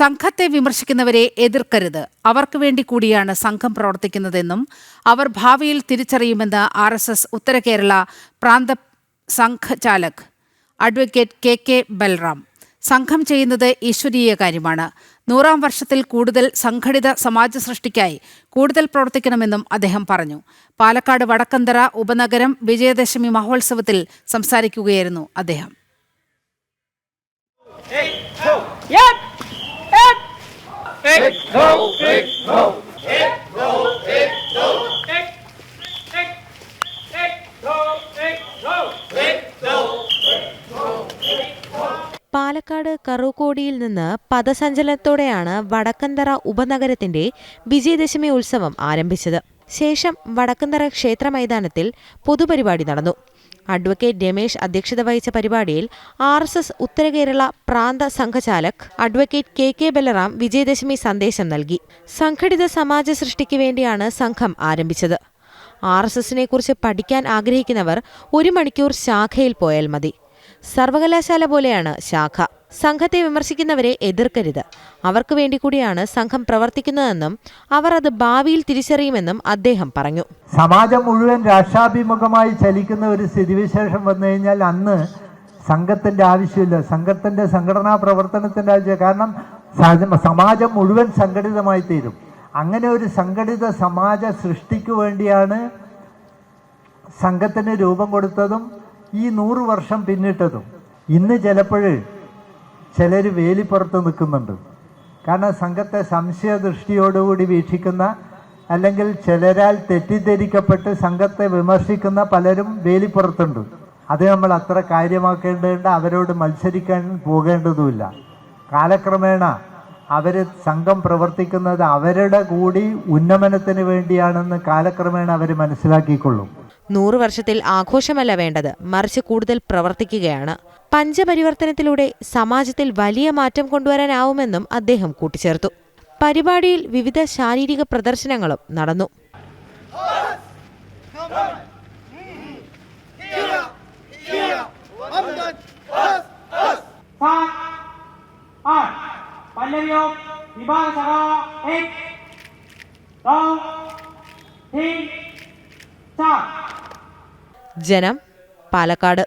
സംഘത്തെ വിമർശിക്കുന്നവരെ എതിർക്കരുത്. അവർക്ക് വേണ്ടി കൂടിയാണ് സംഘം പ്രവർത്തിക്കുന്നതെന്നും അവർ ഭാവിയിൽ തിരിച്ചറിയുമെന്ന് RSS ഉത്തര കേരള പ്രാന്ത സംഘചാലക് അഡ്വക്കേറ്റ് KK ബൽറാം. സംഘം ചെയ്യുന്നത് ഈശ്വരീയ കാര്യമാണ്. 100ാം വർഷത്തിൽ കൂടുതൽ സംഘടിത സമാജ സൃഷ്ടിക്കായി കൂടുതൽ പ്രവർത്തിക്കണമെന്നും അദ്ദേഹം പറഞ്ഞു. പാലക്കാട് വടക്കന്തറ ഉപനഗരം വിജയദശമി മഹോത്സവത്തിൽ സംസാരിക്കുകയായിരുന്നു അദ്ദേഹം. പാലക്കാട് കറുകോടിയിൽ നിന്ന് പദസഞ്ചലനത്തോടെയാണ് വടക്കന്തറ ഉപനഗരത്തിന്റെ വിജയദശമി ഉത്സവം ആരംഭിച്ചത്. ശേഷം വടക്കന്തറ ക്ഷേത്ര മൈതാനത്തിൽ പൊതുപരിപാടി നടന്നു. അഡ്വക്കേറ്റ് രമേശ് അധ്യക്ഷത വഹിച്ച പരിപാടിയിൽ RSS ഉത്തര കേരള പ്രാന്ത സംഘചാലക് അഡ്വക്കേറ്റ് KK ബൽറാം വിജയദശമി സന്ദേശം നൽകി. സംഘടിത സമാജ സൃഷ്ടിക്ക് വേണ്ടിയാണ് സംഘം ആരംഭിച്ചത്. RSSനെ കുറിച്ച് പഠിക്കാൻ ആഗ്രഹിക്കുന്നവർ 1 മണിക്കൂർ ശാഖയിൽ പോയാൽ മതി. സർവകലാശാല പോലെയാണ് ശാഖ. സംഘത്തെ വിമർശിക്കുന്നവരെ എതിർക്കരുത്. അവർക്ക് വേണ്ടി കൂടിയാണ് സംഘം പ്രവർത്തിക്കുന്നതെന്നും അവർ അത് ഭാവിയിൽ തിരിച്ചറിയുമെന്നും അദ്ദേഹം പറഞ്ഞു. സമാജം മുഴുവൻ രാഷ്ട്രാഭിമുഖമായി ചലിക്കുന്ന ഒരു സ്ഥിതിവിശേഷം വന്നു കഴിഞ്ഞാൽ അന്ന് സംഘത്തിന്റെ ആവശ്യമില്ല. സംഘത്തിന്റെ സംഘടനാ പ്രവർത്തനത്തിന്റെ ആവശ്യം. കാരണം സമാജം മുഴുവൻ സംഘടിതമായി തീരും. അങ്ങനെ ഒരു സംഘടിത സമാജ സൃഷ്ടിക്കു വേണ്ടിയാണ് സംഘത്തിന് രൂപം കൊടുത്തതും ഈ 100 വർഷം പിന്നിട്ടതും. ഇന്ന് ചിലപ്പോൾ ചിലർ വേലിപ്പുറത്ത് നിൽക്കുന്നുണ്ട്. കാരണം സംഘത്തെ സംശയദൃഷ്ടിയോടുകൂടി വീക്ഷിക്കുന്ന, അല്ലെങ്കിൽ ചിലരാൽ തെറ്റിദ്ധരിക്കപ്പെട്ട് സംഘത്തെ വിമർശിക്കുന്ന പലരും വേലിപ്പുറത്തുണ്ട്. അത് നമ്മൾ അത്ര കാര്യമാക്കേണ്ടതുണ്ട്. അവരോട് മത്സരിക്കാൻ പോകേണ്ടതുമില്ല. കാലക്രമേണ സംഘം പ്രവർത്തിക്കുന്നത് അവരുടെ കൂടി ഉന്നമനത്തിന് വേണ്ടിയാണെന്ന് കാലക്രമേണ അവർ മനസ്സിലാക്കിക്കൊള്ളും. 100 വർഷത്തിൽ ആഘോഷമല്ല വേണ്ടത്, മറിച്ച് കൂടുതൽ പ്രവർത്തിക്കുകയാണ്. പഞ്ചപരിവർത്തനത്തിലൂടെ സമാജത്തിൽ വലിയ മാറ്റം കൊണ്ടുവരാനാവുമെന്നും അദ്ദേഹം കൂട്ടിച്ചേർത്തു. പരിപാടിയിൽ വിവിധ ശാരീരിക പ്രദർശനങ്ങളും നടന്നു. ജനം, പാലക്കാട്.